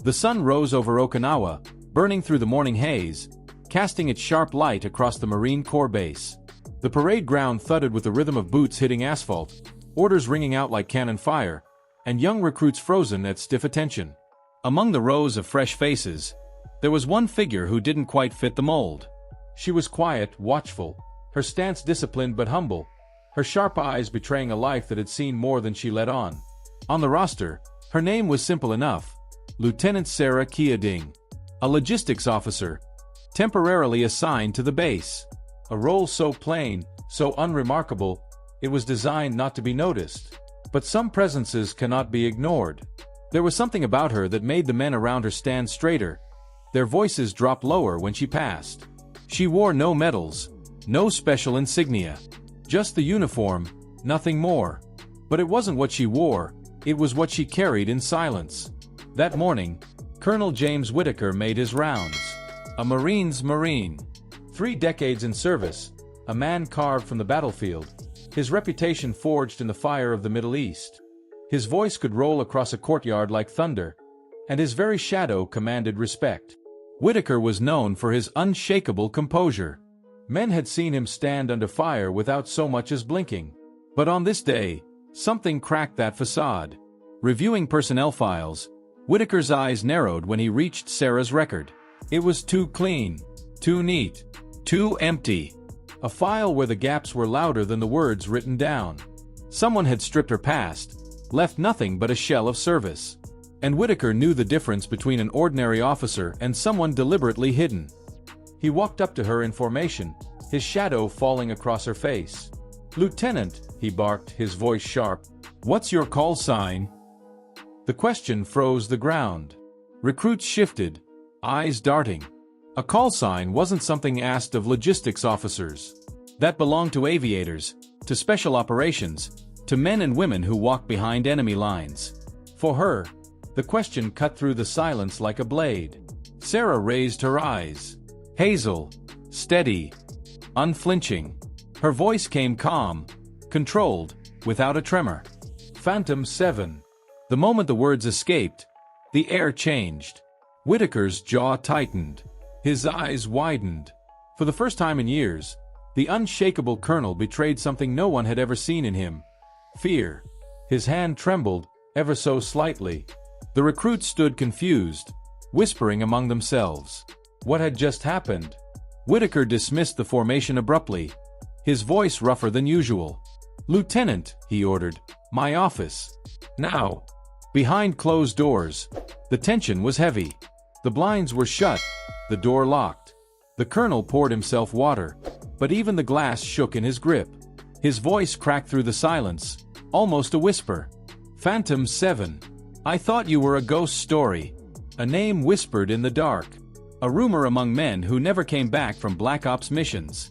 The sun rose over Okinawa, burning through the morning haze, casting its sharp light across the Marine Corps base. The parade ground thudded with the rhythm of boots hitting asphalt, orders ringing out like cannon fire, and young recruits frozen at stiff attention. Among the rows of fresh faces, there was one figure who didn't quite fit the mold. She was quiet, watchful, her stance disciplined but humble, her sharp eyes betraying a life that had seen more than she let on. On the roster, her name was simple enough: Lieutenant Sarah Kiading, a logistics officer, temporarily assigned to the base. A role so plain, so unremarkable, it was designed not to be noticed. But some presences cannot be ignored. There was something about her that made the men around her stand straighter. Their voices dropped lower when she passed. She wore no medals, no special insignia. Just the uniform, nothing more. But it wasn't what she wore, it was what she carried in silence. That morning, Colonel James Whitaker made his rounds. A Marine's Marine. 3 decades in service, a man carved from the battlefield, his reputation forged in the fire of the Middle East. His voice could roll across a courtyard like thunder, and his very shadow commanded respect. Whitaker was known for his unshakable composure. Men had seen him stand under fire without so much as blinking. But on this day, something cracked that facade. Reviewing personnel files, Whitaker's eyes narrowed when he reached Sarah's record. It was too clean, too neat, too empty. A file where the gaps were louder than the words written down. Someone had stripped her past, left nothing but a shell of service. And Whitaker knew the difference between an ordinary officer and someone deliberately hidden. He walked up to her in formation, his shadow falling across her face. "Lieutenant," he barked, his voice sharp, "what's your call sign?" The question froze the ground. Recruits shifted, eyes darting. A call sign wasn't something asked of logistics officers. That belonged to aviators, to special operations, to men and women who walked behind enemy lines. For her, the question cut through the silence like a blade. Sarah raised her eyes. Hazel, steady, unflinching. Her voice came calm, controlled, without a tremor. "Phantom 7. The moment the words escaped, the air changed. Whitaker's jaw tightened. His eyes widened. For the first time in years, the unshakable colonel betrayed something no one had ever seen in him: fear. His hand trembled, ever so slightly. The recruits stood confused, whispering among themselves. What had just happened? Whitaker dismissed the formation abruptly, his voice rougher than usual. "Lieutenant," he ordered, "my office. Now." Behind closed doors, the tension was heavy. The blinds were shut, the door locked. The colonel poured himself water, but even the glass shook in his grip. His voice cracked through the silence, almost a whisper. "Phantom 7. I thought you were a ghost story." A name whispered in the dark. A rumor among men who never came back from Black Ops missions.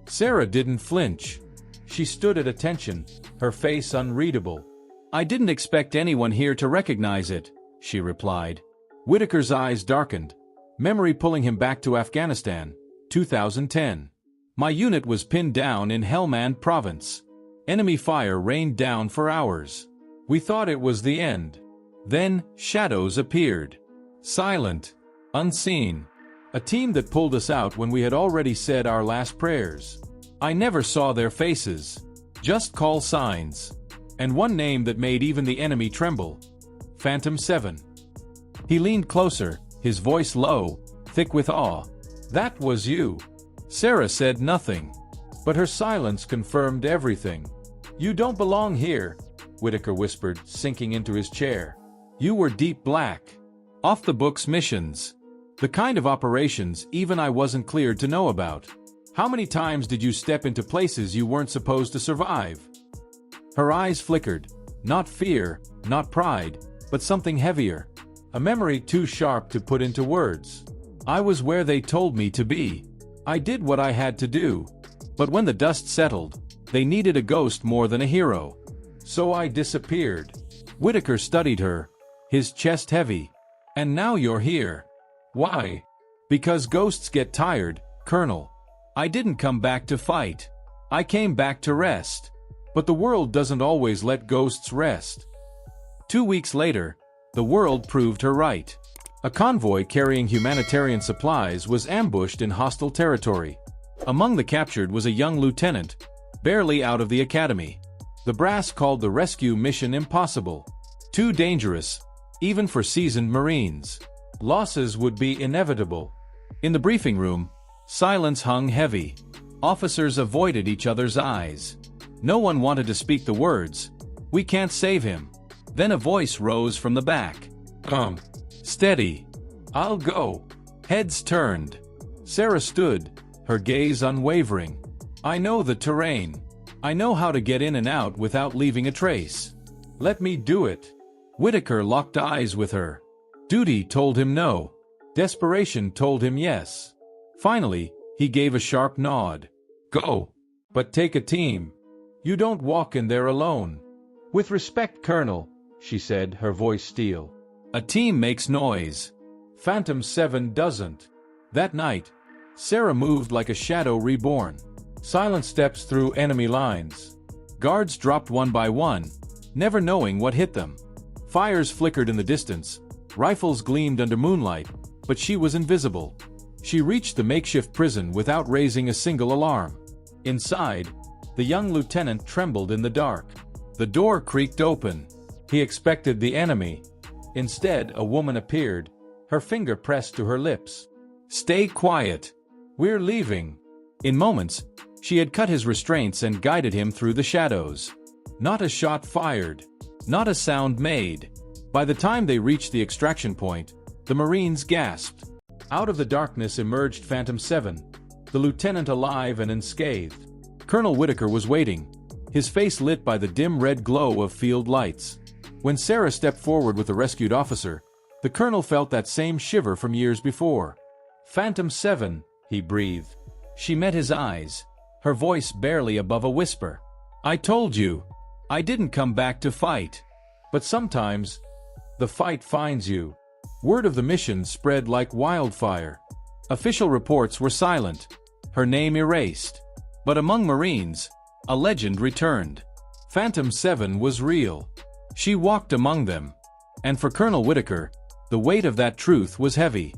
Sarah didn't flinch. She stood at attention, her face unreadable. "I didn't expect anyone here to recognize it," she replied. Whitaker's eyes darkened, memory pulling him back to Afghanistan, 2010. "My unit was pinned down in Helmand province. Enemy fire rained down for hours. We thought it was the end. Then, shadows appeared. Silent, unseen. A team that pulled us out when we had already said our last prayers. I never saw their faces. Just call signs. And one name that made even the enemy tremble. Phantom 7. He leaned closer, his voice low, thick with awe. "That was you." Sarah said nothing, but her silence confirmed everything. "You don't belong here," Whitaker whispered, sinking into his chair. "You were deep black. Off-the-books missions. The kind of operations even I wasn't cleared to know about. How many times did you step into places you weren't supposed to survive?" Her eyes flickered. Not fear, not pride, but something heavier. A memory too sharp to put into words. "I was where they told me to be. I did what I had to do. But when the dust settled, they needed a ghost more than a hero. So I disappeared." Whitaker studied her, his chest heavy. "And now you're here. Why?" "Because ghosts get tired, Colonel. I didn't come back to fight. I came back to rest. But the world doesn't always let ghosts rest." 2 weeks later, The world proved her right. A convoy carrying humanitarian supplies was ambushed in hostile territory. Among the captured was a young lieutenant, barely out of the academy. The brass called the rescue mission impossible. Too dangerous, even for seasoned Marines. Losses would be inevitable. In the briefing room, silence hung heavy. Officers avoided each other's eyes. No one wanted to speak the words, "We can't save him." Then a voice rose from the back. Steady. I'll go." Heads turned. Sarah stood, her gaze unwavering. "I know the terrain. I know how to get in and out without leaving a trace. Let me do it." Whitaker locked eyes with her. Duty told him no. Desperation told him yes. Finally, he gave a sharp nod. "Go. But take a team. You don't walk in there alone." "With respect, Colonel," she said, her voice steel. "A team makes noise. Phantom 7 doesn't." That night, Sarah moved like a shadow reborn. Silent steps through enemy lines. Guards dropped one by one, never knowing what hit them. Fires flickered in the distance. Rifles gleamed under moonlight, but she was invisible. She reached the makeshift prison without raising a single alarm. Inside, the young lieutenant trembled in the dark. The door creaked open. He expected the enemy. Instead, a woman appeared, her finger pressed to her lips. "Stay quiet. We're leaving." In moments, she had cut his restraints and guided him through the shadows. Not a shot fired. Not a sound made. By the time they reached the extraction point, the Marines gasped. Out of the darkness emerged Phantom 7, the lieutenant alive and unscathed. Colonel Whitaker was waiting, his face lit by the dim red glow of field lights. When Sarah stepped forward with the rescued officer, the colonel felt that same shiver from years before. "Phantom 7, he breathed. She met his eyes, her voice barely above a whisper. "I told you, I didn't come back to fight. But sometimes, the fight finds you." Word of the mission spread like wildfire. Official reports were silent, her name erased. But among Marines, a legend returned. Phantom 7 was real. She walked among them. And for Colonel Whitaker, the weight of that truth was heavy.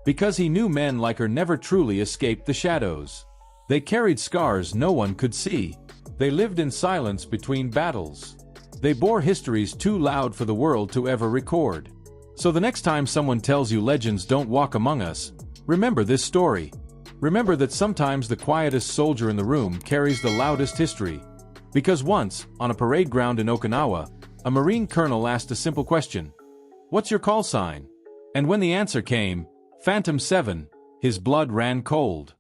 Because he knew men like her never truly escaped the shadows. They carried scars no one could see. They lived in silence between battles. They bore histories too loud for the world to ever record. So the next time someone tells you legends don't walk among us, remember this story. Remember that sometimes the quietest soldier in the room carries the loudest history. Because once, on a parade ground in Okinawa, a Marine colonel asked a simple question. "What's your call sign?" And when the answer came, Phantom 7, his blood ran cold.